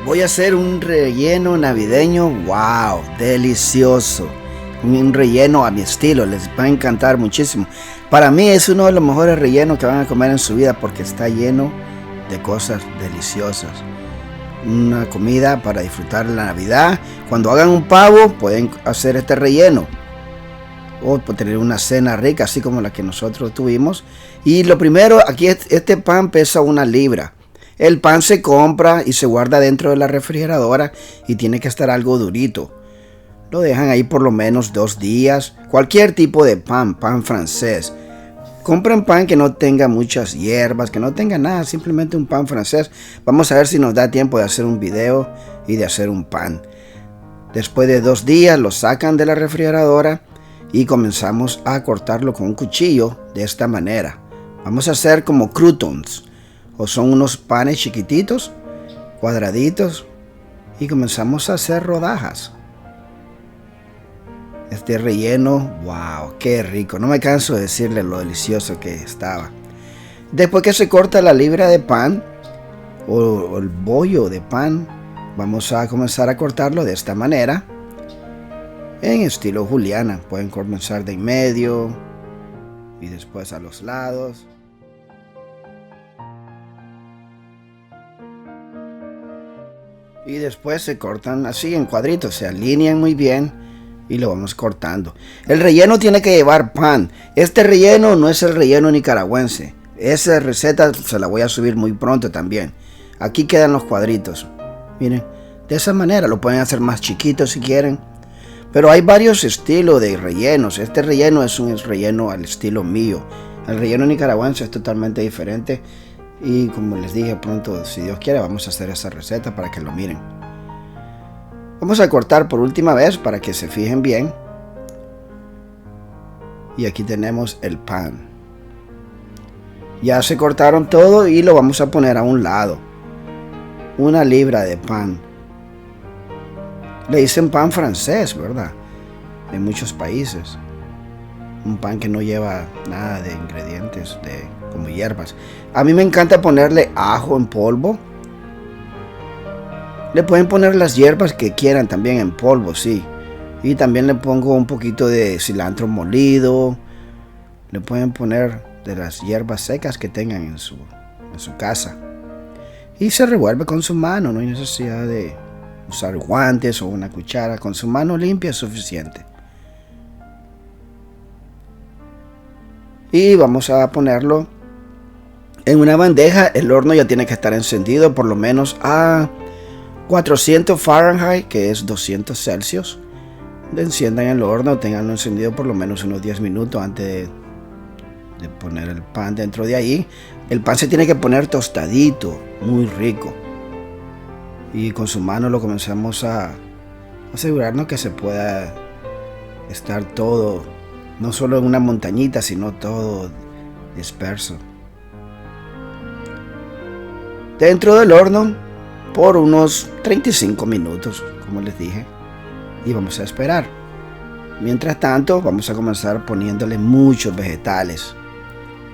Voy a hacer un relleno navideño, wow, delicioso. Un relleno a mi estilo, les va a encantar muchísimo. Para mí es uno de los mejores rellenos que van a comer en su vida porque está lleno de cosas deliciosas. Una comida para disfrutar la Navidad. Cuando hagan un pavo pueden hacer este relleno. O tener una cena rica así como la que nosotros tuvimos. Y lo primero, aquí este pan pesa 1 libra. El pan se compra y se guarda dentro de la refrigeradora y tiene que estar algo durito. Lo dejan ahí por lo menos 2 días. Cualquier tipo de pan, pan francés. Compren pan que no tenga muchas hierbas, que no tenga nada, simplemente un pan francés. Vamos a ver si nos da tiempo de hacer un video y de hacer un pan. Después de 2 días lo sacan de la refrigeradora y comenzamos a cortarlo con un cuchillo de esta manera. Vamos a hacer como croutons, o son unos panes chiquititos, cuadraditos, y comenzamos a hacer rodajas. Este relleno, wow, qué rico. No me canso de decirle lo delicioso que estaba. Después que se corta la libra de pan o el bollo de pan, vamos a comenzar a cortarlo de esta manera. En estilo juliana. Pueden comenzar de en medio y después a los lados. Y después se cortan así en cuadritos, se alinean muy bien y lo vamos cortando. El relleno tiene que llevar pan. Este relleno no es el relleno nicaragüense. Esa receta se la voy a subir muy pronto también. Aquí quedan los cuadritos. Miren, de esa manera lo pueden hacer más chiquito si quieren. Pero hay varios estilos de rellenos. Este relleno es un relleno al estilo mío. El relleno nicaragüense es totalmente diferente. Y como les dije, pronto, si Dios quiere, vamos a hacer esa receta para que lo miren. Vamos a cortar por última vez para que se fijen bien. Y aquí tenemos el pan. Ya se cortaron todo y lo vamos a poner a un lado. 1 libra de pan. Le dicen pan francés, ¿verdad? En muchos países. Un pan que no lleva nada de ingredientes, como hierbas. A mí me encanta ponerle ajo en polvo. Le pueden poner las hierbas que quieran también en polvo, sí. Y también le pongo un poquito de cilantro molido. Le pueden poner de las hierbas secas que tengan en su casa. Y se revuelve con su mano, no hay necesidad de usar guantes o una cuchara. Con su mano limpia es suficiente. Y vamos a ponerlo en una bandeja. El horno ya tiene que estar encendido por lo menos a 400 Fahrenheit, que es 200 Celsius. Enciendan el horno, tenganlo encendido por lo menos unos 10 minutos antes de poner el pan dentro de ahí. El pan se tiene que poner tostadito, muy rico. Y con su mano lo comenzamos a asegurarnos que se pueda estar todo, no solo en una montañita, sino todo disperso. Dentro del horno por unos 35 minutos, como les dije. Y vamos a esperar. Mientras tanto, vamos a comenzar poniéndole muchos vegetales.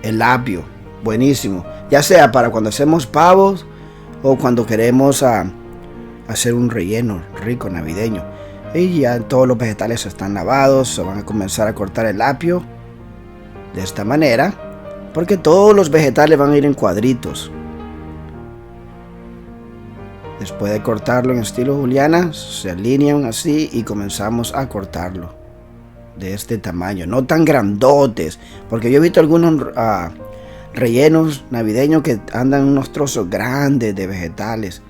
El apio, buenísimo. Ya sea para cuando hacemos pavos o cuando queremos hacer un relleno rico navideño. Y ya todos los vegetales están lavados. Se van a comenzar a cortar el apio de esta manera, porque todos los vegetales van a ir en cuadritos. Después de cortarlo en estilo juliana, se alinean así y comenzamos a cortarlo de este tamaño, no tan grandotes, porque yo he visto algunos rellenos navideños que andan unos trozos grandes de vegetales.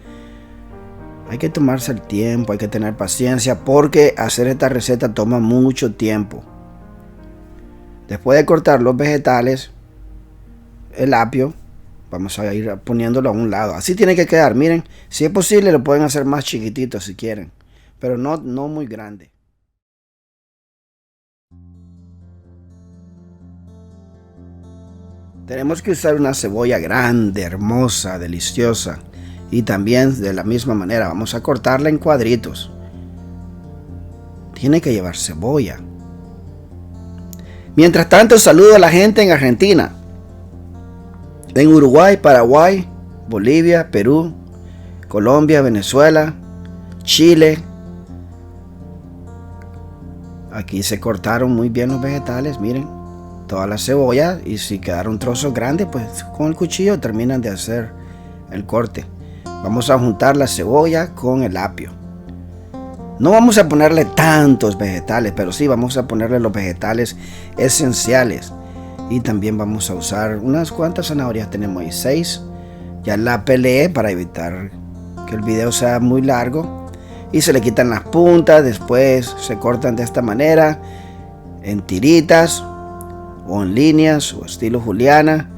Hay que tomarse el tiempo, hay que tener paciencia, porque hacer esta receta toma mucho tiempo. Después de cortar los vegetales, el apio, vamos a ir poniéndolo a un lado. Así tiene que quedar. Miren, si es posible lo pueden hacer más chiquitito si quieren, pero no muy grande. Tenemos que usar una cebolla grande, hermosa, deliciosa. Y también de la misma manera vamos a cortarla en cuadritos. Tiene que llevar cebolla. Mientras tanto, saludo a la gente en Argentina, en Uruguay, Paraguay, Bolivia, Perú, Colombia, Venezuela, Chile. Aquí se cortaron muy bien los vegetales, miren, toda la cebolla, y si quedaron trozos grandes, pues con el cuchillo terminan de hacer el corte. Vamos a juntar la cebolla con el apio. No vamos a ponerle tantos vegetales, pero sí vamos a ponerle los vegetales esenciales. Y también vamos a usar unas cuantas zanahorias, tenemos ahí 6. Ya la peleé para evitar que el video sea muy largo. Y se le quitan las puntas, después se cortan de esta manera, en tiritas o en líneas o estilo juliana.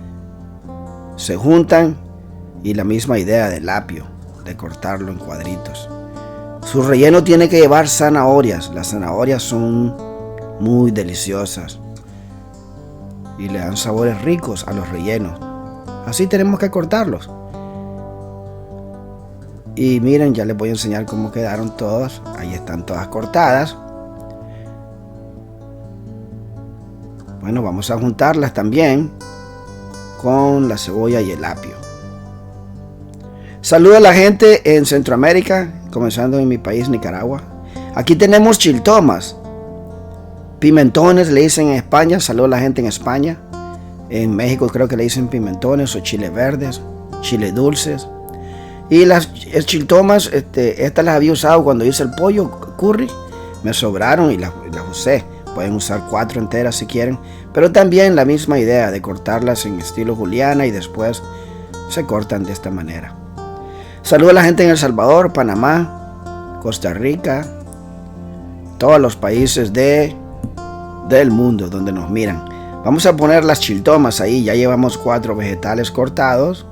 Se juntan y la misma idea del apio, de cortarlo en cuadritos. Su relleno tiene que llevar zanahorias. Las zanahorias son muy deliciosas y le dan sabores ricos a los rellenos. Así tenemos que cortarlos. Y miren, ya les voy a enseñar cómo quedaron todas. Ahí están todas cortadas. Bueno, vamos a juntarlas también con la cebolla y el apio. Saludo a la gente en Centroamérica, comenzando en mi país, Nicaragua. Aquí tenemos chiltomas, pimentones le dicen en España. Saludo a la gente en España. En México creo que le dicen pimentones o chile verdes, chile dulces. Y las chiltomas, estas las había usado cuando hice el pollo curry. Me sobraron y las usé. Pueden usar 4 enteras si quieren. Pero también la misma idea de cortarlas en estilo juliana y después se cortan de esta manera. Saludo a la gente en El Salvador, Panamá, Costa Rica, todos los países del mundo donde nos miran. Vamos a poner las chiltomas ahí. Ya llevamos 4 vegetales cortados.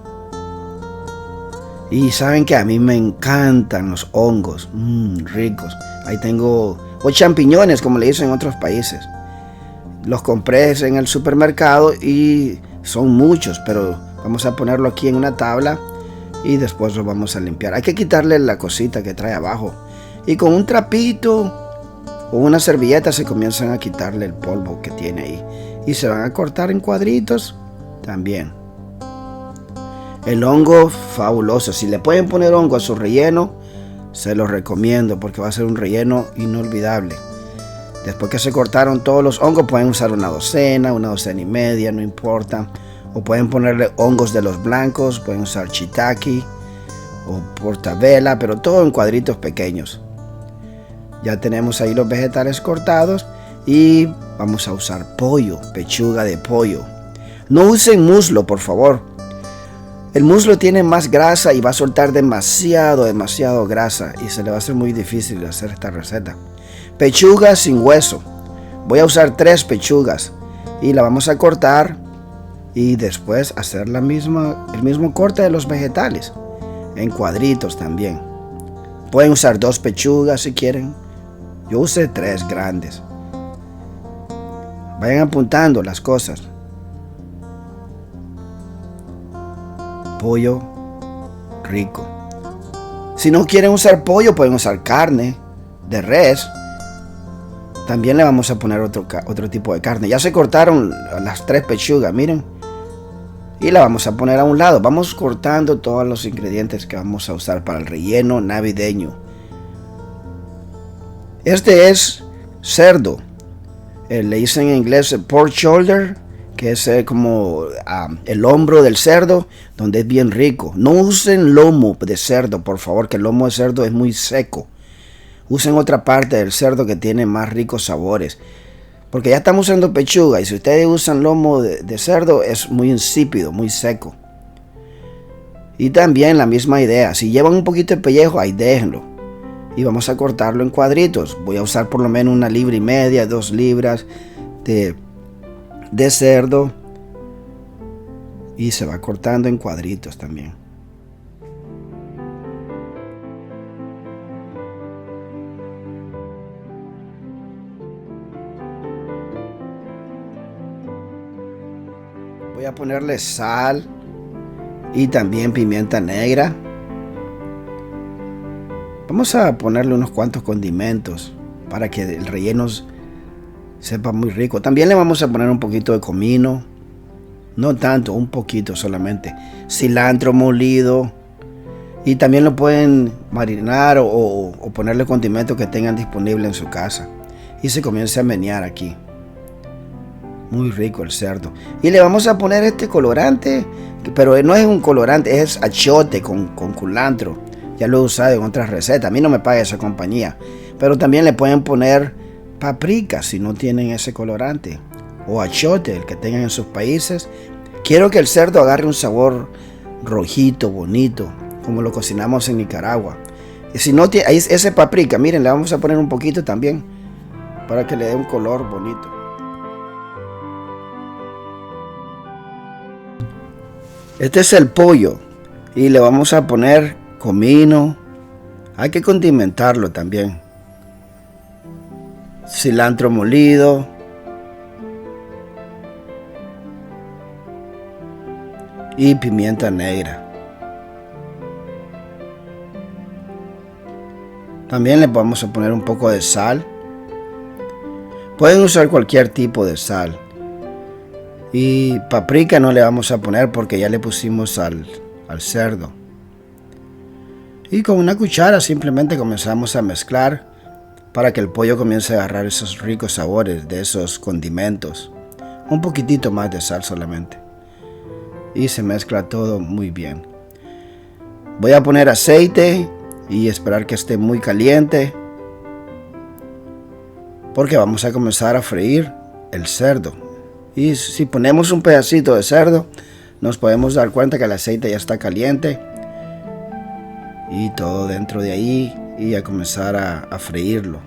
Y saben que a mí me encantan los hongos, ricos. Ahí tengo, o champiñones como le dicen en otros países. Los compré en el supermercado y son muchos, pero vamos a ponerlo aquí en una tabla y después lo vamos a limpiar. Hay que quitarle la cosita que trae abajo. Y con un trapito o una servilleta se comienzan a quitarle el polvo que tiene ahí. Y se van a cortar en cuadritos también. El hongo, fabuloso. Si le pueden poner hongo a su relleno, se los recomiendo porque va a ser un relleno inolvidable. Después que se cortaron todos los hongos, pueden usar una docena y media, no importa. O pueden ponerle hongos de los blancos, pueden usar shiitake o portabella, pero todo en cuadritos pequeños. Ya tenemos ahí los vegetales cortados y vamos a usar pollo, pechuga de pollo. No usen muslo, por favor. El muslo tiene más grasa y va a soltar demasiado grasa y se le va a hacer muy difícil hacer esta receta. Pechuga sin hueso. Voy a usar 3 pechugas y la vamos a cortar y después hacer el mismo corte de los vegetales en cuadritos también. Pueden usar 2 pechugas si quieren. Yo usé 3 grandes. Vayan apuntando las cosas. Pollo rico. Si no quieren usar pollo, pueden usar carne de res. También le vamos a poner otro tipo de carne. Ya se cortaron las 3 pechugas, miren. Y la vamos a poner a un lado. Vamos cortando todos los ingredientes que vamos a usar para el relleno navideño. Este es cerdo. Le dicen en inglés pork shoulder, que es como el hombro del cerdo, donde es bien rico. No usen lomo de cerdo, por favor, que el lomo de cerdo es muy seco. Usen otra parte del cerdo que tiene más ricos sabores. Porque ya estamos usando pechuga y si ustedes usan lomo de cerdo es muy insípido, muy seco. Y también la misma idea, si llevan un poquito de pellejo, ahí déjenlo. Y vamos a cortarlo en cuadritos. Voy a usar por lo menos 1,5 libras, 2 libras de cerdo. Y se va cortando en cuadritos también. Voy a ponerle sal y también pimienta negra. Vamos a ponerle unos cuantos condimentos para que el relleno sepa muy rico. También le vamos a poner un poquito de comino. No tanto, un poquito solamente. Cilantro molido. Y también lo pueden marinar o ponerle condimentos que tengan disponible en su casa. Y se comienza a menear aquí. Muy rico el cerdo. Y le vamos a poner este colorante, pero no es un colorante, es achiote con culantro. Ya lo he usado en otras recetas. A mí no me paga esa compañía. Pero también le pueden poner paprika si no tienen ese colorante. O achiote, el que tengan en sus países. Quiero que el cerdo agarre un sabor rojito, bonito, como lo cocinamos en Nicaragua. Y si no tiene ese paprika, miren, le vamos a poner un poquito también para que le dé un color bonito. Este es el pollo y le vamos a poner comino. Hay que condimentarlo también. Cilantro molido. Y pimienta negra. También le vamos a poner un poco de sal. Pueden usar cualquier tipo de sal. Y paprika no le vamos a poner porque ya le pusimos al cerdo. Y con una cuchara simplemente comenzamos a mezclar para que el pollo comience a agarrar esos ricos sabores de esos condimentos. Un poquitito más de sal solamente. Y se mezcla todo muy bien. Voy a poner aceite y esperar que esté muy caliente, porque vamos a comenzar a freír el cerdo. Y si ponemos un pedacito de cerdo, nos podemos dar cuenta que el aceite ya está caliente y todo dentro de ahí, y a comenzar a freírlo.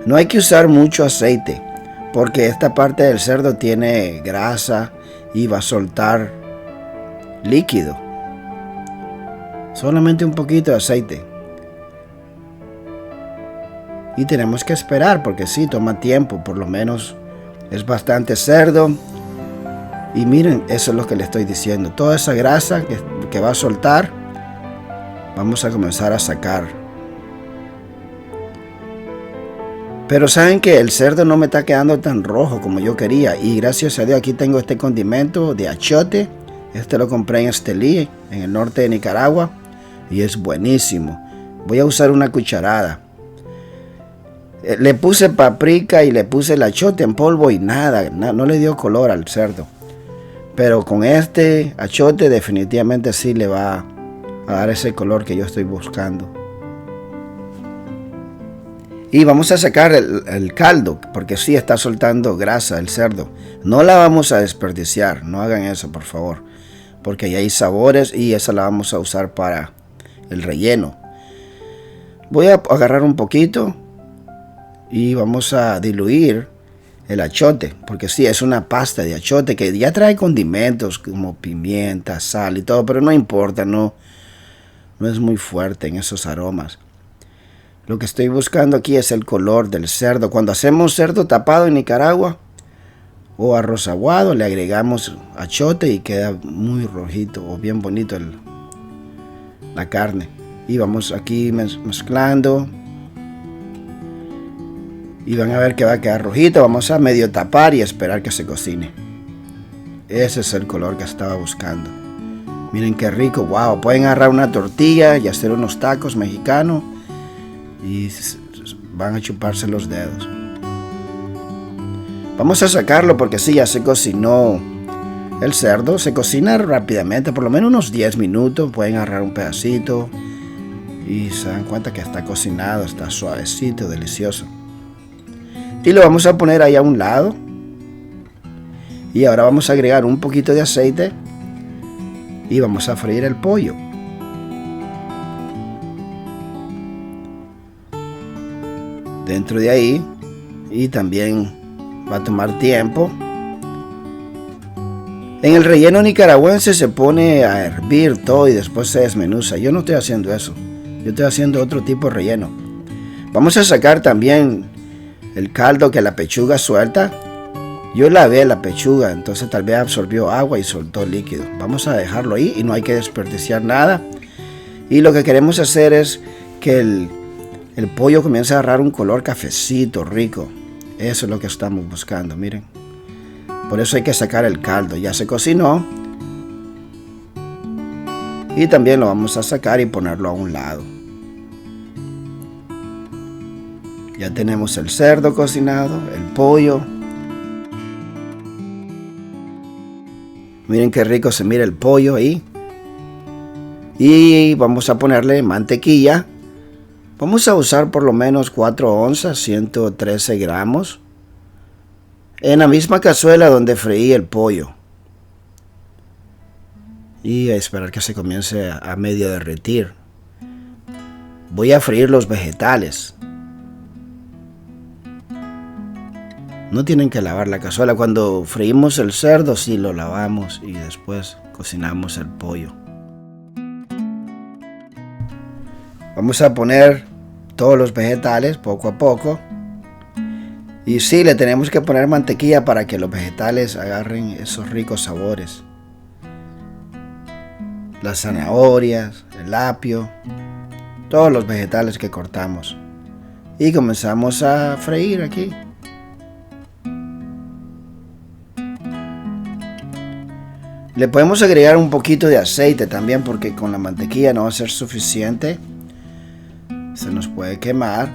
No hay que usar mucho aceite porque esta parte del cerdo tiene grasa y va a soltar líquido. Solamente un poquito de aceite. Y tenemos que esperar porque sí, toma tiempo. Por lo menos es bastante cerdo. Y miren, eso es lo que le estoy diciendo. Toda esa grasa que va a soltar, vamos a comenzar a sacar. Pero saben que el cerdo no me está quedando tan rojo como yo quería. Y gracias a Dios aquí tengo este condimento de achiote. Este lo compré en Estelí, en el norte de Nicaragua, y es buenísimo. Voy a usar una cucharada. Le puse paprika y le puse el achiote en polvo y nada, no le dio color al cerdo. Pero con este achiote definitivamente sí le va a dar ese color que yo estoy buscando. Y vamos a sacar el caldo, porque sí está soltando grasa el cerdo. No la vamos a desperdiciar, no hagan eso por favor. Porque ahí hay sabores y esa la vamos a usar para el relleno. Voy a agarrar un poquito y vamos a diluir el achiote, porque sí, es una pasta de achiote que ya trae condimentos como pimienta, sal y todo, pero no importa, no es muy fuerte en esos aromas. Lo que estoy buscando aquí es el color del cerdo. Cuando hacemos cerdo tapado en Nicaragua o arroz aguado, le agregamos achiote y queda muy rojito o bien bonito la carne. Y vamos aquí mezclando. Y van a ver que va a quedar rojito. Vamos a medio tapar y esperar que se cocine. Ese es el color que estaba buscando. Miren qué rico, wow. Pueden agarrar una tortilla y hacer unos tacos mexicanos y van a chuparse los dedos. Vamos a sacarlo porque sí, ya se cocinó el cerdo. Se cocina rápidamente, por lo menos unos 10 minutos. Pueden agarrar un pedacito y se dan cuenta que está cocinado, está suavecito, delicioso. Y lo vamos a poner ahí a un lado. Y ahora vamos a agregar un poquito de aceite y vamos a freír el pollo. Dentro de ahí, y también va a tomar tiempo. En el relleno nicaragüense se pone a hervir todo y después se desmenuza. Yo no estoy haciendo eso. Yo estoy haciendo otro tipo de relleno. Vamos a sacar también el caldo que la pechuga suelta. Yo lavé la pechuga, entonces tal vez absorbió agua y soltó líquido. Vamos a dejarlo ahí y no hay que desperdiciar nada. Y lo que queremos hacer es que el pollo comience a agarrar un color cafecito rico. Eso es lo que estamos buscando, miren. Por eso hay que sacar el caldo. Ya se cocinó. Y también lo vamos a sacar y ponerlo a un lado. Ya tenemos el cerdo cocinado, el pollo. Miren qué rico se mira el pollo ahí. Y vamos a ponerle mantequilla. Vamos a usar por lo menos 4 onzas, 113 gramos. En la misma cazuela donde freí el pollo. Y a esperar que se comience a medio derretir. Voy a freír los vegetales. No tienen que lavar la cazuela. Cuando freímos el cerdo sí lo lavamos y después cocinamos el pollo. Vamos a poner todos los vegetales poco a poco. Y sí, le tenemos que poner mantequilla para que los vegetales agarren esos ricos sabores. Las zanahorias, el apio, todos los vegetales que cortamos. Y comenzamos a freír aquí. Le podemos agregar un poquito de aceite también porque con la mantequilla no va a ser suficiente. Se nos puede quemar.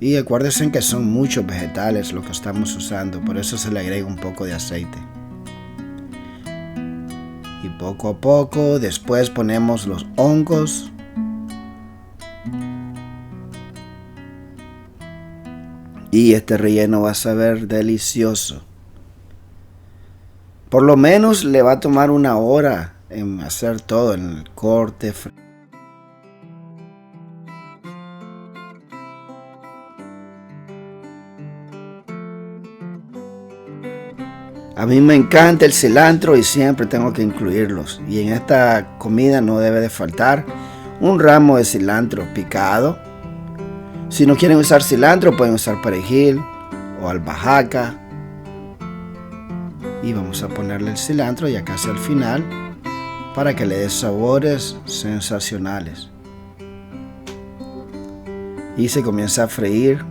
Y acuérdense que son muchos vegetales lo que estamos usando, por eso se le agrega un poco de aceite. Y poco a poco, después ponemos los hongos. Y este relleno va a saber delicioso. Por lo menos le va a tomar 1 hora en hacer todo, en el corte. A mí me encanta el cilantro y siempre tengo que incluirlos. Y en esta comida no debe de faltar un ramo de cilantro picado. Si no quieren usar cilantro, pueden usar perejil o albahaca. Y vamos a ponerle el cilantro ya casi al final para que le dé sabores sensacionales. Y se comienza a freír.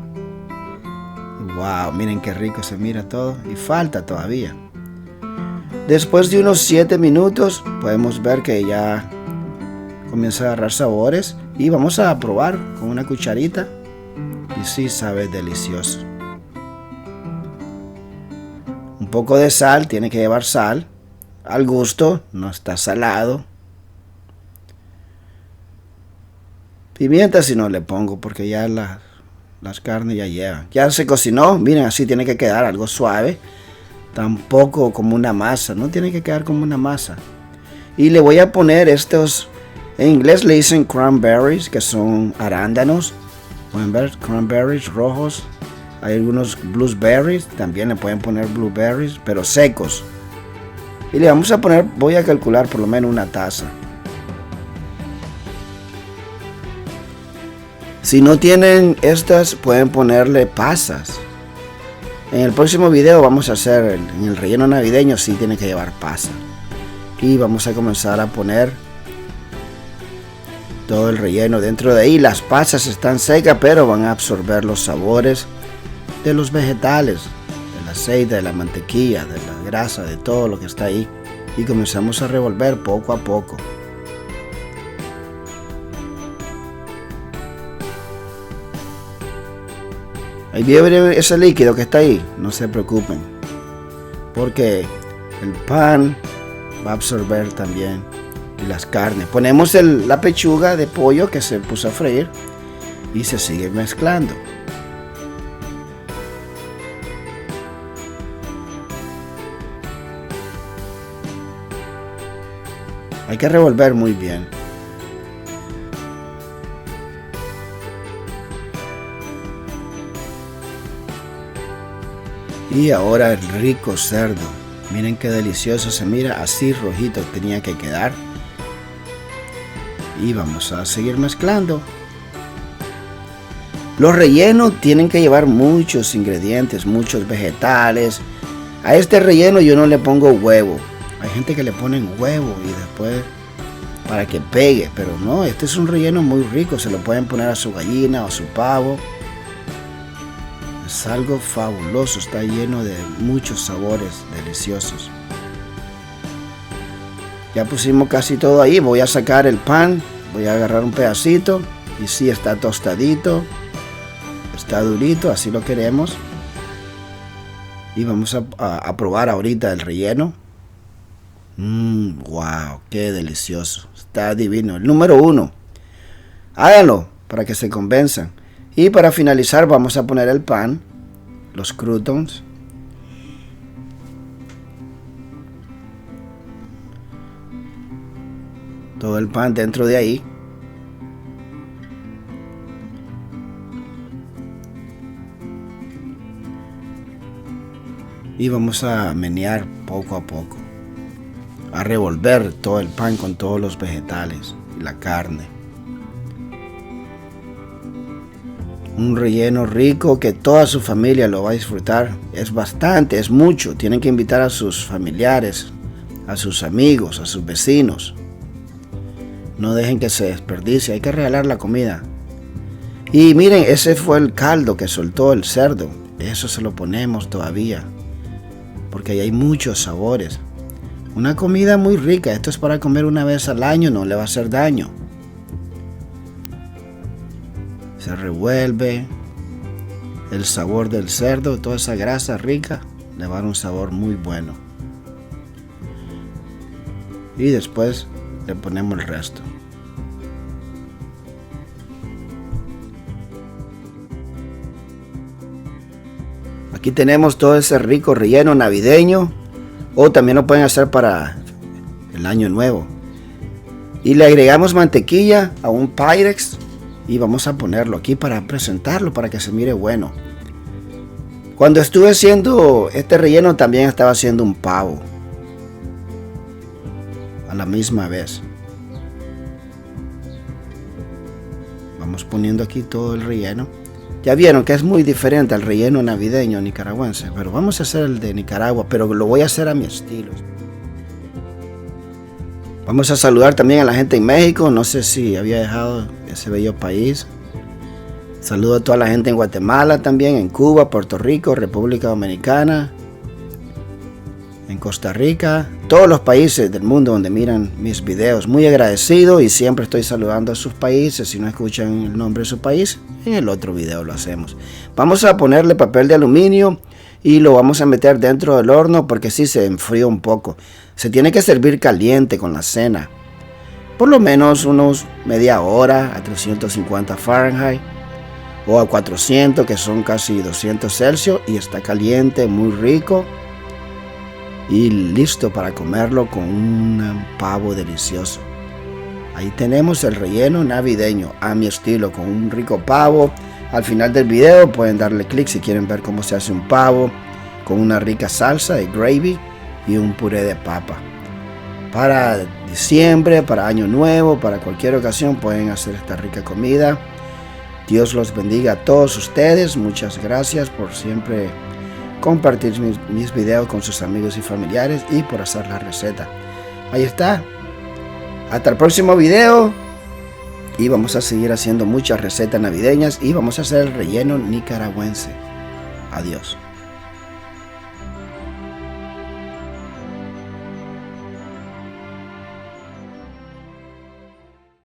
Wow, miren qué rico se mira todo y falta todavía. Después de unos 7 minutos podemos ver que ya comienza a agarrar sabores y vamos a probar con una cucharita y sí sabe delicioso. Un poco de sal, tiene que llevar sal al gusto, no está salado. Pimienta si no le pongo porque ya las carnes ya llevan. Ya se cocinó, miren, así tiene que quedar algo suave. Tampoco como una masa, no tiene que quedar como una masa. Y le voy a poner estos, en inglés le dicen cranberries, que son arándanos. Pueden ver, cranberries rojos. Hay algunos blueberries, también le pueden poner blueberries, pero secos. Y le vamos a poner, voy a calcular por lo menos 1 taza. Si no tienen estas, pueden ponerle pasas. En el próximo video vamos a hacer, en el relleno navideño sí tiene que llevar pasa. Y vamos a comenzar a poner todo el relleno dentro de ahí. Las pasas están secas, pero van a absorber los sabores de los vegetales, del aceite, de la mantequilla, de la grasa, de todo lo que está ahí. Y comenzamos a revolver poco a poco. Ahí viene ese líquido que está ahí, no se preocupen, porque el pan va a absorber también y las carnes. Ponemos la pechuga de pollo que se puso a freír y se sigue mezclando. Hay que revolver muy bien. Y ahora el rico cerdo. Miren qué delicioso se mira, así rojito tenía que quedar. Y vamos a seguir mezclando. Los rellenos tienen que llevar muchos ingredientes, muchos vegetales. A este relleno yo no le pongo huevo. Hay gente que le ponen huevo y después para que pegue, pero no, este es un relleno muy rico. Se lo pueden poner a su gallina o a su pavo. Es algo fabuloso, está lleno de muchos sabores deliciosos. Ya pusimos casi todo ahí. Voy a sacar el pan. Voy a agarrar un pedacito. Y sí, está tostadito. Está durito, así lo queremos. Y vamos a probar ahorita el relleno. Wow, qué delicioso. Está divino. El número 1. Háganlo para que se convenzan. Y para finalizar vamos a poner el pan. Los croutons. Todo el pan dentro de ahí. Y vamos a menear poco a poco. A revolver todo el pan con todos los vegetales y la carne. Un relleno rico que toda su familia lo va a disfrutar. Es bastante, es mucho. Tienen que invitar a sus familiares, a sus amigos, a sus vecinos. No dejen que se desperdicie, hay que regalar la comida. Y miren, ese fue el caldo que soltó el cerdo. Eso se lo ponemos todavía, porque ahí hay muchos sabores. Una comida muy rica. Esto es para comer una vez al año, no le va a hacer daño. Se revuelve. El sabor del cerdo, toda esa grasa rica, le va a dar un sabor muy bueno. Y después le ponemos el resto. Aquí tenemos todo ese rico relleno navideño. O también lo pueden hacer para el año nuevo. Y le agregamos mantequilla a un Pyrex. Y vamos a ponerlo aquí para presentarlo, para que se mire bueno. Cuando estuve haciendo este relleno también estaba haciendo un pavo. A la misma vez. Vamos poniendo aquí todo el relleno. Ya vieron que es muy diferente al relleno navideño nicaragüense, pero vamos a hacer el de Nicaragua, pero lo voy a hacer a mi estilo. Vamos a saludar también a la gente en México, no sé si había dejado ese bello país. Saludo a toda la gente en Guatemala también, en Cuba, Puerto Rico, República Dominicana, en Costa Rica, todos los países del mundo donde miran mis videos. Muy agradecido y siempre estoy saludando a sus países. Si no escuchan el nombre de su país, en el otro video lo hacemos. Vamos a ponerle papel de aluminio y lo vamos a meter dentro del horno porque sí se enfría un poco. Se tiene que servir caliente con la cena. Por lo menos unos media hora a 350 Fahrenheit o a 400, que son casi 200 Celsius, y está caliente, muy rico. Y listo para comerlo con un pavo delicioso. Ahí tenemos el relleno navideño a mi estilo, con un rico pavo. Al final del video pueden darle clic si quieren ver cómo se hace un pavo con una rica salsa de gravy y un puré de papa. Para diciembre, para año nuevo, para cualquier ocasión pueden hacer esta rica comida. Dios los bendiga a todos ustedes. Muchas gracias por siempre compartir mis videos con sus amigos y familiares y por hacer la receta. Ahí está. Hasta el próximo video. Y vamos a seguir haciendo muchas recetas navideñas y vamos a hacer el relleno nicaragüense. Adiós.